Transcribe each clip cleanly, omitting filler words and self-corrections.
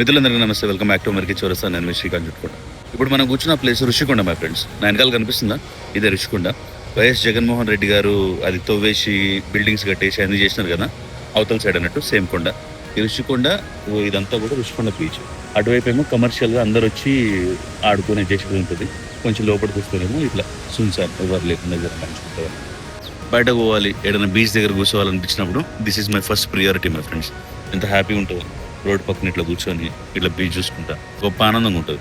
మిత్రులందరికీ నమస్తే, welcome back to మరికి చౌరస్తా. నేను శ్రీకాంత్ చుట్టుకుంటా. ఇప్పుడు మనం కూర్చున్న ప్లేస్ ఋషికొండ మై ఫ్రెండ్స్. నా వెనకాల కనిపిస్తుందా, ఇదే ఋషికొండ. వైఎస్ జగన్మోహన్ రెడ్డి గారు అది తవ్వేసి బిల్డింగ్స్ కట్టేసి అన్ని చేసినారు కదా, అవతల సైడ్ అన్నట్టు సేమ్ కొండ ఈ ఋషికొండ. ఇదంతా కూడా ఋషికొండ బీచ్. అటువైపు ఏమో కమర్షియల్గా అందరు వచ్చి ఆడుకునే చేసేది ఉంటుంది. కొంచెం లోపలికి వస్తేనేమో ఇట్లా సున్సార్ ఎవరు లేకుండా మంచుకుంటారు. బయటకు పోవాలి, ఏదైనా బీచ్ దగ్గర కూర్చోవాలనిపించినప్పుడు this is my first priority my friends. ఎంత హ్యాపీగా ఉంటుంది రోడ్ పక్కన ఇట్లా కూర్చొని ఇట్లా బీచ్ చూసుకుంటా, గొప్ప ఆనందంగా ఉంటుంది.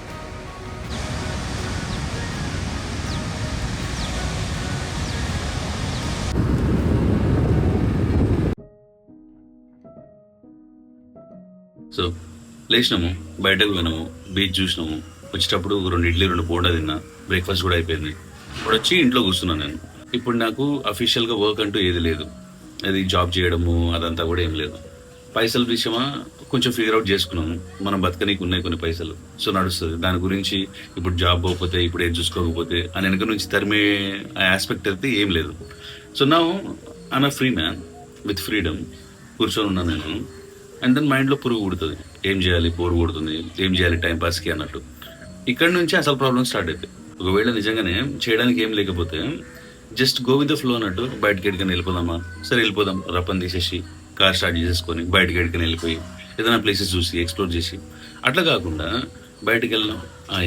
సో లేచినాము, బయటకు పోయినాము, బీచ్ చూసినాము. వచ్చేటప్పుడు 2 ఇడ్లీ 2 బోండా తిన్నా. బ్రేక్ఫాస్ట్ కూడా అయిపోయింది. ఇప్పుడు వచ్చి ఇంట్లో కూర్చున్నాను నేను. ఇప్పుడు నాకు అఫీషియల్గా వర్క్ అంటూ ఏది లేదు. అది జాబ్ చేయడము అదంతా కూడా ఏం లేదు. పైసల విషయమా కొంచెం ఫిగర్ అవుట్ చేసుకున్నాము. మనం బతకనీకి ఉన్నాయి కొన్ని పైసలు, సో నడుస్తుంది. దాని గురించి ఇప్పుడు జాబ్ పోకపోతే, ఇప్పుడు ఏం చూసుకోకపోతే అని వెనక నుంచి తరిమే ఆస్పెక్ట్ అయితే ఏం లేదు. సో నా I'm a free man with freedom. కూర్చొని ఉన్నాను నేను. అండ్ దెన్ మైండ్లో పురుగు పుడుతుంది, ఏం చేయాలి, బోర్ కొడుతుంది, ఏం చేయాలి టైంపాస్కి అన్నట్టు. ఇక్కడ నుంచి అసలు ప్రాబ్లం స్టార్ట్ అవుతాయి. ఒకవేళ నిజంగానే చేయడానికి ఏం లేకపోతే just go with the flow అన్నట్టు. బయటకి ఎక్కడికైనా వెళ్ళిపోదామా, సరే వెళ్ళిపోదాం, రప్పని తీసేసి కార్ స్టార్ట్ చేసేసుకొని బయటకి ఎక్కడికైనా వెళ్ళిపోయి ఏదైనా ప్లేసెస్ చూసి ఎక్స్ప్లోర్ చేసి. అట్లా కాకుండా బయటకు వెళ్దాం,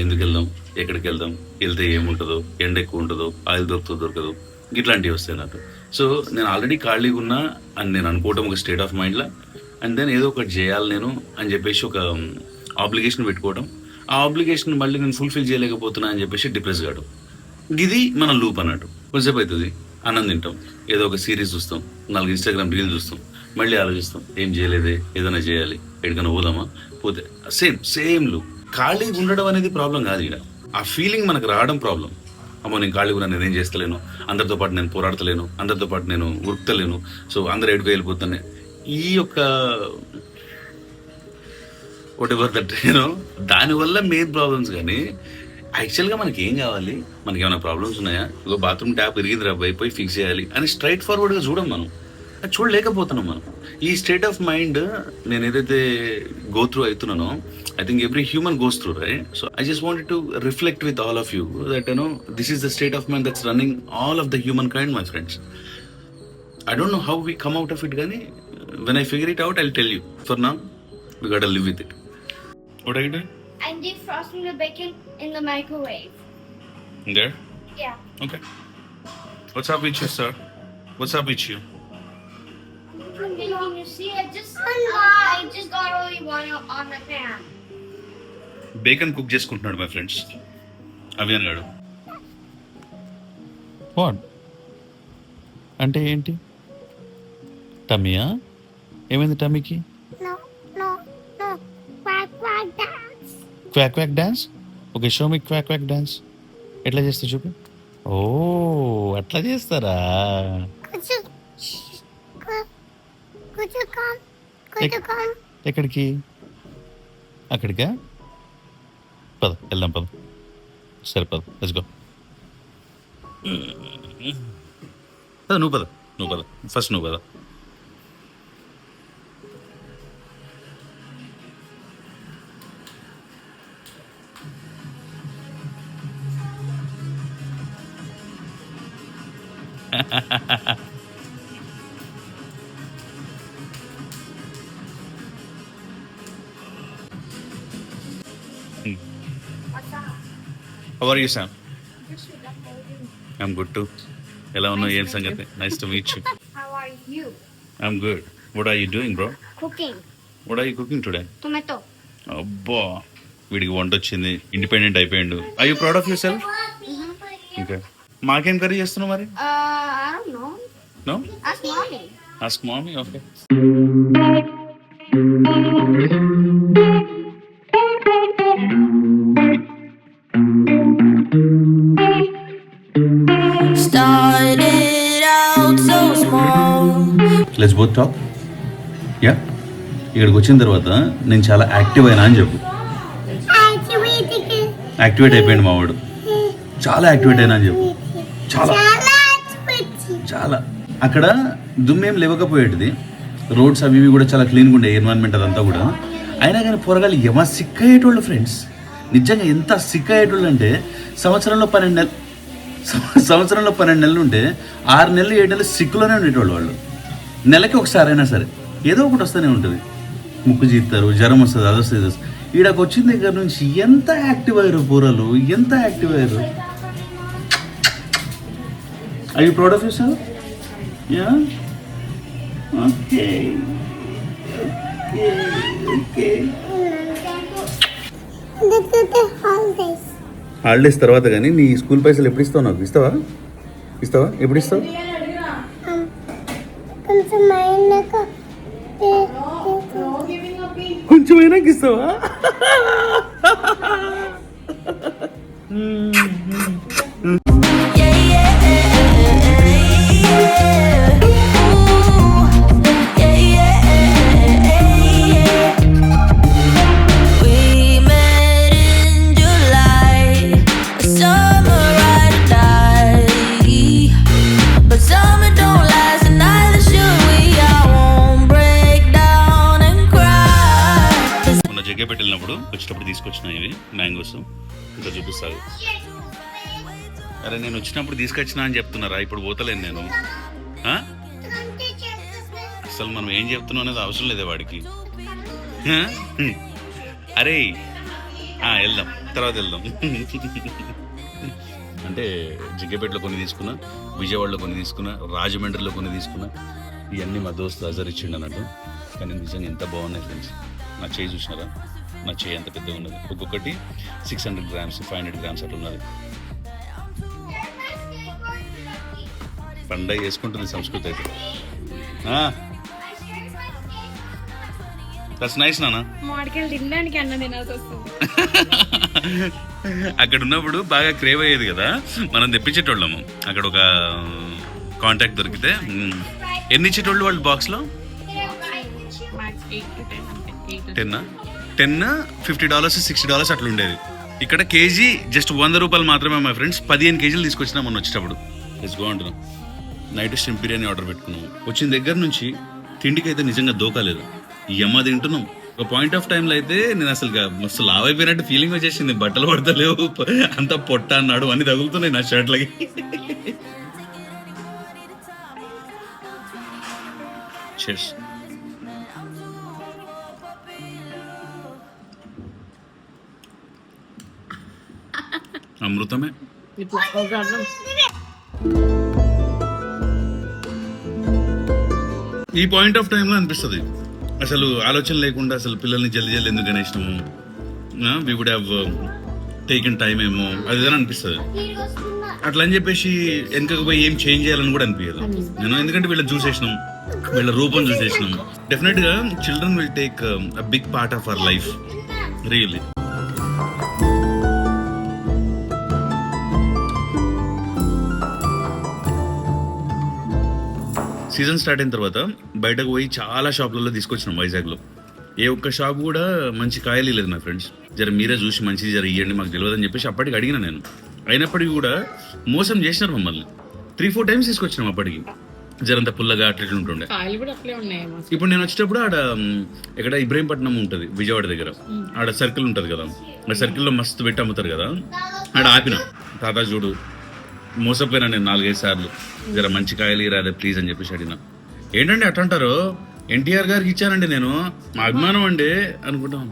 ఎందుకు వెళ్దాం, ఎక్కడికి వెళ్దాం, వెళ్తే ఏముంటుందో, ఎండ ఎక్కువ ఉంటుందో, ఆయిల్ దొరకదో ఇట్లాంటివి వస్తాయి నాకు. సో నేను ఆల్రెడీ ఖాళీగా ఉన్నా అని నేను అనుకోవటం ఒక స్టేట్ ఆఫ్ మైండ్లో. అండ్ దెన్ ఏదో ఒకటి చేయాలి నేను అని చెప్పేసి ఒక ఆబ్లిగేషన్ పెట్టుకోవడం. ఆ ఆబ్లిగేషన్ మళ్ళీ నేను ఫుల్ఫిల్ చేయలేకపోతున్నా అని చెప్పేసి డిప్రెస్ కావడం. ఇది మన లూప్ అన్నట్టు. కొంచెంసేపు అవుతుంది, అన్నం తింటాం, ఏదో ఒక సిరీస్ చూస్తాం, 4 ఇన్స్టాగ్రామ్ రీల్ చూస్తాం, మళ్ళీ ఆలోచిస్తాం, ఏం చేయలేదే, ఏదైనా చేయాలి, ఎక్కడికైనా పోదామా, పోతే సేమ్ లూప్. ఖాళీగా ఉండడం అనేది ప్రాబ్లం కాదు. ఇక్కడ ఆ ఫీలింగ్ మనకు రావడం ప్రాబ్లం. అమ్మో నేను ఖాళీగా ఉన్నా, నేనేం చేస్తలేను, అందరితో పాటు నేను పోరాడతలేను, అందరితో పాటు నేను ఉరుకుతలేను, సో అందరు ఎడుకు వెళ్ళిపోతానే. ఈ యొక్క వాట్ ఎవర్ దట్ దానివల్ల మెయిన్ ప్రాబ్లమ్స్. కానీ యాక్చువల్గా మనకి ఏం కావాలి, మనకి ఏమైనా ప్రాబ్లమ్స్ ఉన్నాయా, ఇగో బాత్రూమ్ ట్యాప్ ఇరిగింది రా పోయి ఫిక్స్ చేయాలి అని స్ట్రైట్ ఫార్వర్డ్గా చూడం మనం. అది చూడలేకపోతున్నాం మనం. ఈ స్టేట్ ఆఫ్ మైండ్ నేను ఏదైతే గో త్రూ అవుతున్నానో, I think every human goes through, right? So I just wanted to reflect with all of you that this is the state of mind that's running all of the humankind my friends. I don't know how we come out of it, Gani. When I figure it out, I'll tell you. For now, we gotta live with it. What are you doing? I'm defrosting the bacon in the microwave. There? Yeah. Okay. What's up with you, sir? What's up with you? You see, I just got only one on the pan. Bacon cook చేసుకుంటున్నాడు my friends. అవియన్ గాడు. What? అంటే ఏంటి? టమ్మీయా? ఏమైంది టమ్మీకి? No. Quack dance. Quack dance? Okay, show me quack dance. ఎట్లా చేస్తా చూపి. ఓ అట్లా చేస్తారా? ఎక్కడికి? అక్కడికా? పద వెళ్దాం, పద. సరే పద, లెట్స్ గో. నువ్వు పద ఫస్ట్, నువ్వు పద. How are you, Sam? I'm good too. ఎలా ఉన్నావు, ఏం సంగతి? Nice to meet you. How are you? I'm good. What are you doing, bro? cooking. What are you cooking today? Tomato. అబ్బా వీడికి వంట వచ్చింది, ఇండిపెండెంట్ అయిపోయిండు. I you proud of yourself? Okay. మాకేం కర్రీ చేస్తున్నావు మరి? I don't know. No Ask mommy. Ask mommy. Okay. Started out so small. Let's both talk. Yeah, ఇక్కడికి వచ్చిన తర్వాత నేను చాలా యాక్టివ్ అయినా అని చెప్పు. యాక్టివేట్ అయిపోయింది మావాడు, చాలా యాక్టివేట్ అయినా అని చెప్పు. చాలా చాలా. అక్కడ దుమ్మేం లేవకపోయేటిది, రోడ్స్ అవి ఇవి కూడా చాలా క్లీన్గా ఉండే, ఎన్వైరన్మెంట్ అదంతా కూడా. అయినా కానీ పోరగాళ్ళు ఏమో సిక్ అయ్యేటోళ్ళు ఫ్రెండ్స్, నిజంగా ఎంత సిక్ అయ్యేటోళ్ళు అంటే సంవత్సరంలో 12 నెలలు ఉంటే 6 నెలలు 7 నెలలు సిక్కులోనే ఉండేటోళ్ళు వాళ్ళు. నెలకి ఒకసారి అయినా సరే ఏదో ఒకటి వస్తూనే ఉంటుంది. ముక్కు జీస్తారు, జ్వరం వస్తుంది, అది వస్తుంది, ఇది వస్తుంది. ఈడకు వచ్చిన దగ్గర నుంచి ఎంత యాక్టివ్ అయ్యారు పూరలు, ఎంత యాక్టివ్ అయ్యారు. I you proud of yourself? Yeah, okay okay. Holidays తర్వాత కానీ నీ స్కూల్ పైసలు ఎప్పుడు ఇస్తావు? నాకు ఇస్తావా? ఎప్పుడు ఇస్తావు? కొంచెమైనా ఇస్తావా? Yeah, yeah, yeah. Ooh, yeah, yeah. We met in July, a summer ride or die. But summer don't last, and neither should we. I won't break down and cry. మొన్న జగ్గేపేట వెళ్ళినప్పుడు వచ్చేటప్పుడు తీసుకొచ్చిన ఇవి మ్యాంగోస్, ఇంకా చూపిస్తాను. అరే నేను వచ్చినప్పుడు తీసుకొచ్చినా అని చెప్తున్నారా? ఇప్పుడు పోతలేను నేను. అసలు మనం ఏం చెప్తున్నాం అనేది అవసరం లేదే వాడికి. అరే వెళ్దాం, తర్వాత వెళ్దాం. అంటే జగ్గేపేటలో కొన్ని తీసుకున్నా, విజయవాడలో కొన్ని తీసుకున్నా, రాజమండ్రిలో కొన్ని తీసుకున్నా. ఇవన్నీ మా దోస్తు అజర్ ఇచ్చిండు అన్నట్టు. కానీ నిజంగా ఎంత బాగున్నాయి ఫ్రెండ్స్. నా చేయి చూసినారా? నా చేయి ఎంత పెద్దగా ఉన్నది. ఒక్కొక్కటి 600 గ్రామ్స్ 500 గ్రామ్స్ అట్లా ఉన్నది. పండగ చేసుకుంటుంది సంస్కృతి అయితే. దట్స్ నైస్ నాన్న. మామిడికాయలు తినడానికి అన్న తినాల్సి వస్తుంది. అక్కడ ఉన్నప్పుడు బాగా క్రేవ్ అయ్యేది కదా, మనం తెప్పించేటోళ్ళము. అక్కడ ఒక కాంటాక్ట్ దొరికితే ఎన్ని ఇచ్చేటోళ్ళు వాళ్ళు బాక్స్లో? 10 $50 $60 అట్లా ఉండేది. ఇక్కడ కేజీ జస్ట్ 100 రూపాయలు మాత్రమే మై ఫ్రెండ్స్. 15 కేజీలు తీసుకొచ్చినా మొన్న వచ్చేటప్పుడు. లెట్స్ గో అంటున్నాం. నైట్ స్ట్రీమ్ బిర్యానీ ఆర్డర్ పెట్టుకున్నాము. వచ్చిన దగ్గర నుంచి తిండికి అయితే నిజంగా దోకాలేదు. ఈ అమ్మ తింటున్నాం. ఒక పాయింట్ ఆఫ్ టైంలో అయితే నేను అసలు మస్తు లావ్ అయిపోయినట్టు ఫీలింగ్ వచ్చేసింది. బట్టలు పడతలేవు, అంత పొట్ట అన్నాడు, అన్ని తగులుతున్నాయి నా షర్ట్లకి. Cheers. అమృతమే. ఈ పాయింట్ ఆఫ్ టైంలో అనిపిస్తుంది అసలు ఆలోచన లేకుండా అసలు పిల్లల్ని జల్దీ ఎందుకు గణేసినాము, we would have taken time ఏమో అది అనిపిస్తుంది. అట్లా అని చెప్పేసి వెనకకు పోయి ఏం చేంజ్ చేయాలని కూడా అనిపించదు నేను. ఎందుకంటే వీళ్ళని చూసేసినాం, వీళ్ళ రూపం చూసేసినాం. డెఫినెట్ గా children will take a big part of our life really. Season start అయిన తర్వాత బయటకు పోయి చాలా షాపులలో తీసుకొచ్చినాం వైజాగ్లో. ఏ ఒక్క షాప్ కూడా మంచి కాయలు లేదు నా ఫ్రెండ్స్. జర మీరే చూసి మంచిది జర ఇవ్వండి, మాకు తెలియదు అని చెప్పేసి అప్పటికి అడిగిన నేను. అయినప్పటికీ కూడా మోసం చేసినారు మమ్మల్ని. 3-4 టైమ్స్ తీసుకొచ్చినాం. అప్పటికి జరంత పుల్లగా అట్లా ఉంటుండే. ఇప్పుడు నేను వచ్చేటప్పుడు ఆడ ఇక్కడ ఇబ్రహీంపట్నం ఉంటుంది విజయవాడ దగ్గర, ఆడ సర్కిల్ ఉంటుంది కదా, ఆ సర్కిల్లో మస్తు పెట్టి అమ్ముతారు కదా, ఆడ ఆపిన. తాత చూడు మోసపోయినా నేను 4-5 సార్లు, జర మంచి కాయలు రాదే ప్లీజ్ అని చెప్పేసి అడిగిన. ఏంటండి అట్లా అంటారు? ఎన్టీఆర్ గారికి ఇచ్చానండి నేను, మా అభిమానం అండి అనుకుంటాం.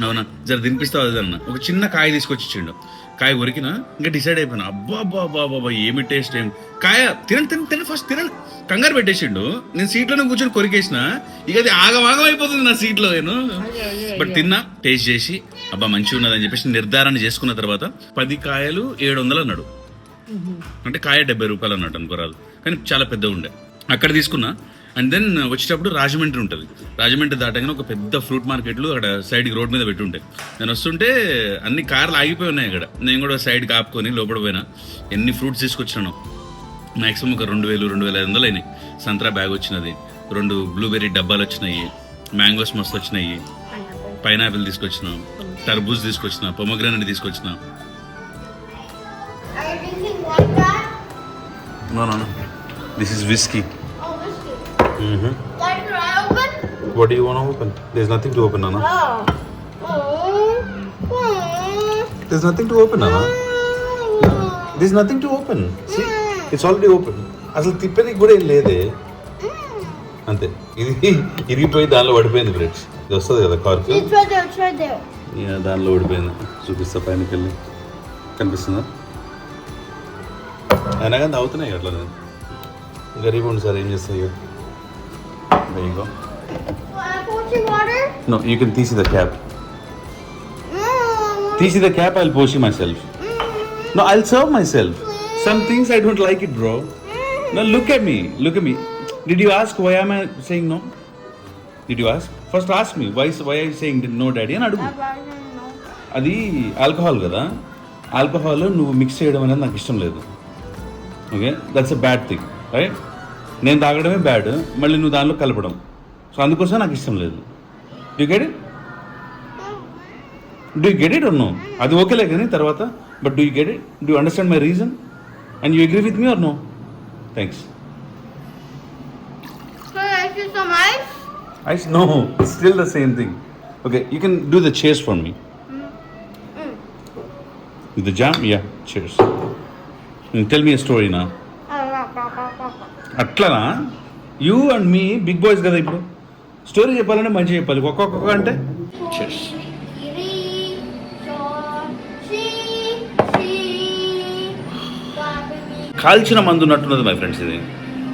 అవునా, జర తినిపిస్తావు అది అన్న. ఒక చిన్న కాయ తీసుకొచ్చి ఇచ్చిండు. కాయ కొరికినా ఇంకా డిసైడ్ అయిపోయినా అబ్బా అబ్బా అబ్బా అబ్బా ఏమి టేస్ట్ ఏం కాయ తినండి ఫస్ట్ తినండి కంగారు పెట్టేసిండు నేను సీట్లోనే కూర్చొని కొరికేసిన ఇక అది ఆగమాగం అయిపోతుంది నా సీట్లో నేను బట్ తిన్నా టేస్ట్ చేసి అబ్బా మంచిగా ఉన్నదని చెప్పేసి నిర్ధారణ చేసుకున్న తర్వాత 10 కాయలు 700 అన్నాడు అంటే కాయ 70 రూపాయలు అన్నట్టు అనుకోరాదు కానీ చాలా పెద్దగా ఉండే అక్కడ తీసుకున్నా అండ్ దెన్ వచ్చేటప్పుడు రాజమండ్రి ఉంటుంది రాజమండ్రి దాటగానే ఒక పెద్ద ఫ్రూట్ మార్కెట్లు అక్కడ సైడ్కి రోడ్ మీద పెట్టి ఉంటాయి నేను వస్తుంటే అన్ని కార్లు ఆగిపోయి ఉన్నాయి అక్కడ నేను కూడా సైడ్కి ఆపుకొని లోపల పోయినా ఎన్ని ఫ్రూట్స్ తీసుకొచ్చినాను మ్యాక్సిమం ఒక 2000-2500 అయినాయి సంత్రా బ్యాగ్ వచ్చినది 2 బ్లూబెర్రీ డబ్బాలు వచ్చినాయి మ్యాంగోస్ మస్తు వచ్చినాయి పైనాపిల్ తీసుకొచ్చినాం టర్బూజ్ తీసుకొచ్చిన పొమగ్రానైట్ తీసుకొచ్చిన Are you drinking vodka? No this is whisky Oh, whiskey. Dad, can I open? What you want to open there is nothing to open నానా there is nothing to open నానా there is nothing to open see it's already open అసలు తిప్పేది కూడా ఏం లేదే అంతే ఇది ఇరిగిపోయి దానిలో పడిపోయింది బ్రెడ్స్ ఇది వస్తుంది కదా cork It's right there, it's right there. దానిలో పడిపోయింది చూపిస్తా పైనకి వెళ్ళి కనిపిస్తుందా అయినా కానీ అవుతున్నాయి అట్లా గరీబ్ ఉండి సార్ ఏం చేస్తాయి ఇక ఇగో Can I pour you water? No you can తీసి ద క్యాప్ తీసి ద క్యాప్ ఐ విల్ పోసి myself no I will serve myself some things I don't like it bro no look at me did you ask why am I saying no did you ask first ask me why I saying no daddy అని అడుగు అది alcohol కదా alcohol నువ్వు mix చేయడం అనేది నాకు ఇష్టం లేదు okay that's a bad thing right నేను తాగడమే బ్యాడ్ మళ్ళీ నువ్వు దానిలో కలపడం సో అందుకోసం నాకు ఇష్టం లేదు డూ గెట్ ఇట్ నో అది ఓకేలే కానీ తర్వాత but do get it do understand my reason and you agree with me or no thanks Can I get some ice? I no still the same thing okay you can do the cheers for me the jam yeah cheers tell me a story నా అట్లనా you and me big boys కదా ఇప్పుడు story చెప్పాలంటే మంచిగా చెప్పాలి ఒక్కొక్క అంటే కాల్చిన మందు ఉన్నట్టున్నది మై ఫ్రెండ్స్ ఇది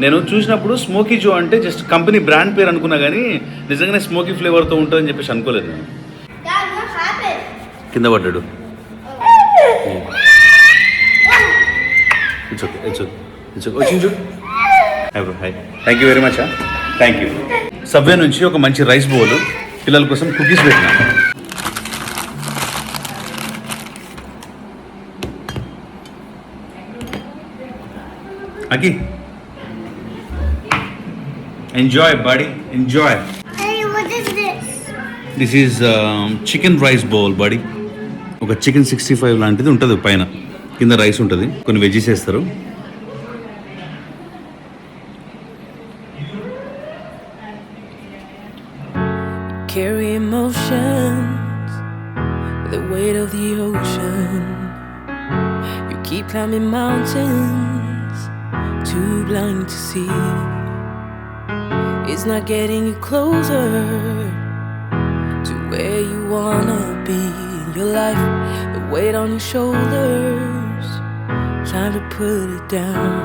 నేను చూసినప్పుడు స్మోకీ జో అంటే జస్ట్ కంపెనీ బ్రాండ్ పేరు అనుకున్నా కానీ నిజంగానే స్మోకీ ఫ్లేవర్తో ఉంటుందని చెప్పేసి అనుకోలేదు నేను Dad, what happened? కింద పడ్డాడు ఇట్స్ ఓకే వచ్చింది చూడు hi bro hi thank you very much thank you Subway నుంచి ఒక మంచి రైస్ బౌల్ పిల్లల కోసం కుకీస్ పెట్టినా అకి enjoy buddy enjoy Hey, what is this? This is chicken rice bowl buddy ఒక చికెన్ 65 లాంటిది ఉంటుంది పైన కింద రైస్ ఉంటుంది కొన్ని వెజ్జీస్ వేస్తారు Carry emotions, the weight of the ocean. You keep climbing mountains, too blind to see. It's not getting you closer to where you wanna be in your life. The weight on your shoulders, time to put it down.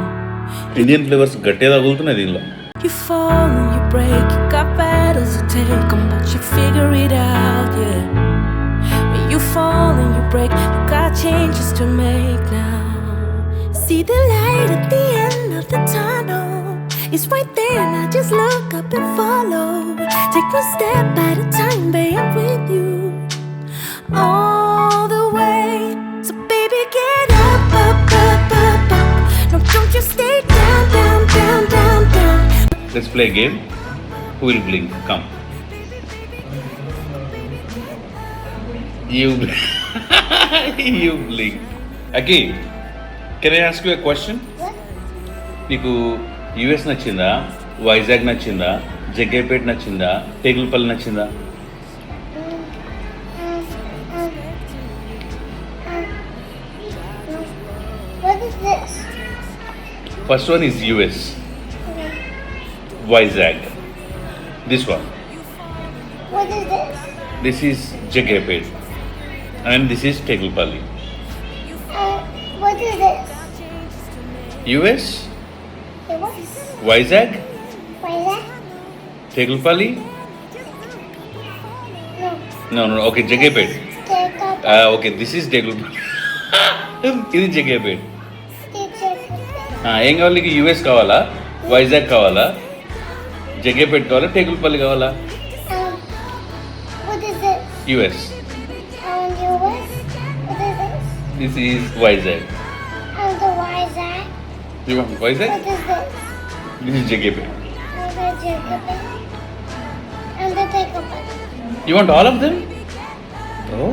Indian flavours గట్టిగా తగులుతున్నాయి దీనిలో You fall and you break, you got battles to take on, but you figure it out, yeah. When you fall and you break, you got changes to make now. See the light at the end of the tunnel, it's right there, now just look up and follow. Take one step at a time, babe, I'm with you all the way. So baby, get up, up, up, up, up. No, don't you stay down, down, down, down, down. Let's play a game. Who will blink? Come. You blink. You blink. Aki, can I ask you a question? నీకు US నచ్చిందా వైజాగ్ నచ్చిందా జగ్గైపేట్ నచ్చిందా టేగులపల్లి నచ్చిందా What is this? First one is US Vizag this one What is this? This is Jaggayyapet and this is Tekulapalli What is this? US What? Vizag What is that? Tekulapalli No. No okay Jaggayyapet Take up. Okay this is Tekulapalli ఇది Jaggayyapet Teacher. ఏం కావాలి నీకు US కావాలా వైజాగ్ కావాలా జగ్గేపేట్ కావాలా టేకుల్పల్లి కావాలా What is this? US US? What is this? This is Vizag The why is that? You want Vizag What is this? This is Jaggayyapet The Jacob. And the take up. You want all of them oh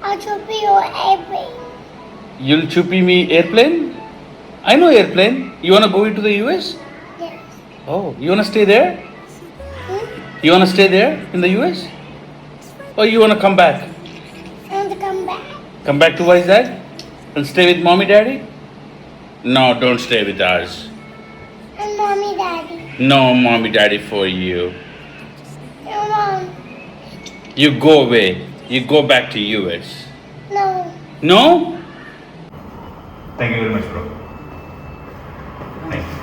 I'll show you every. you'll chupi me airplane I know airplane you want to go into the US Yes. oh you want to stay there you want to stay there in the US or you want to come back And come back. come back to Vizag and stay with mommy daddy no don't stay with us And mommy, daddy. no mommy daddy for you No, mom. you go away you go back to US No. no thank you very much bro thank you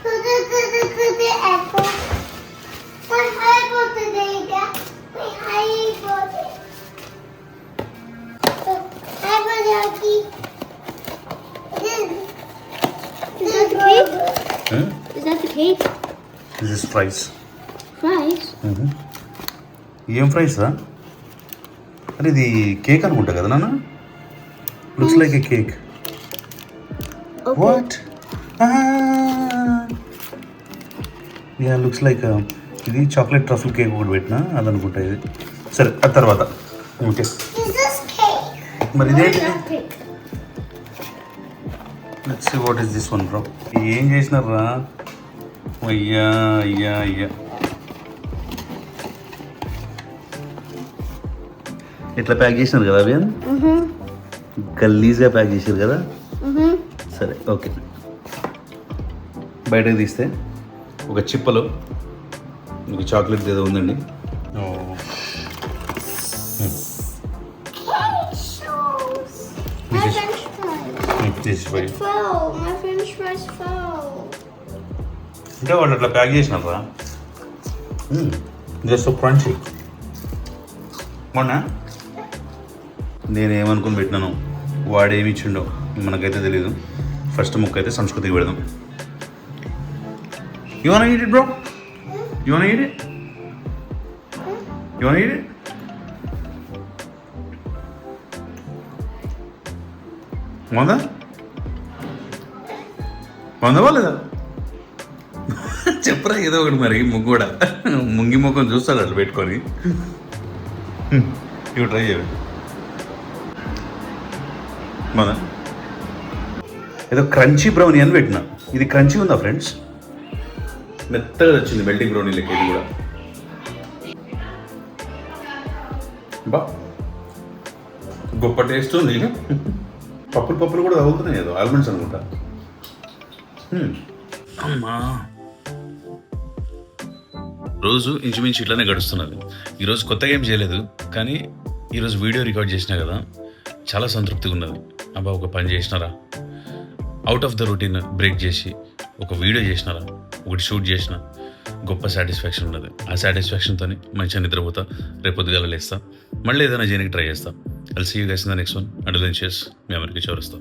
The apple. What apple today, Dad? Wait, apple. Apple, Daddy. Is that the cake? huh? Is that the cake? this is fries Fries? ఏం fries రా అరే ఇది cake అనుకుంటా కదా నాన్న looks like A cake what yeah looks like ఇది chocolate truffle cake ఒకటి పెట్టినా అది అనుకుంటా ఇది సరే ఆ తర్వాత ఓకే Is this cake? మరి ఇదేంటి cake? Let's see what is this one bro ఏం చేసినారా అయ్యా అయ్యా అయ్యా ఇట్లా ప్యాక్ చేసినారు కదా అవి గల్లీజ్గా ప్యాక్ చేశారు కదా సరే ఓకే బయటకు తీస్తే ఒక చిప్పలో ఒక చాక్లెట్ ఏదో ఉందండి My This is- French fries. తీసి Fell. My French fries fell. అంటే వాళ్ళు అట్లా ప్యాక్ చేసినారా జస్ట్ క్రంచీ మొన్న నేనేమనుకుని పెట్టినాను వాడేమి ఇచ్చిండో మనకైతే తెలీదు ఫస్ట్ ముక్క అయితే సంస్కృతికి పెడదాం you want eat it bro you want eat it you want eat it బాగుందా లేదా చెప్పరా ఏదో ఒకటి మరి ముగ్గు కూడా ముంగి ముఖం చూస్తాడు అట్లా పెట్టుకొని ఇవి ట్రై చేయండి మన ఏదో క్రంచీ బ్రౌనీ అని పెట్టిన ఇది క్రంచీ ఉందా ఫ్రెండ్స్ మెత్తగా వచ్చింది మెల్టింగ్ బ్రౌనీ లెక్క ఇది కూడా బా గొప్ప టేస్ట్ ఉంది పప్పులు కూడా తగులుతున్నాయి ఏదో ఆల్మండ్స్ అనుకుంటా అమ్మా రోజు ఇంచుమించు ఇట్లానే గడుస్తున్నది ఈరోజు కొత్తగా ఏం చేయలేదు కానీ ఈరోజు వీడియో రికార్డ్ చేసినా కదా చాలా సంతృప్తిగా ఉన్నది అబ్బా ఒక పని చేసినారా out of the routine break చేసి ఒక వీడియో చేసినారా ఒకటి షూట్ చేసిన గొప్ప సాటిస్ఫాక్షన్ ఉన్నది ఆ సాటిస్ఫాక్షన్తో మంచిగా నిద్రపోతా రేపు పొద్దుగాల లేస్తా మళ్ళీ ఏదైనా చేయడానికి ట్రై చేస్తా I'll see you guys in the next one until then cheers మీ అమెరికా చౌరస్తా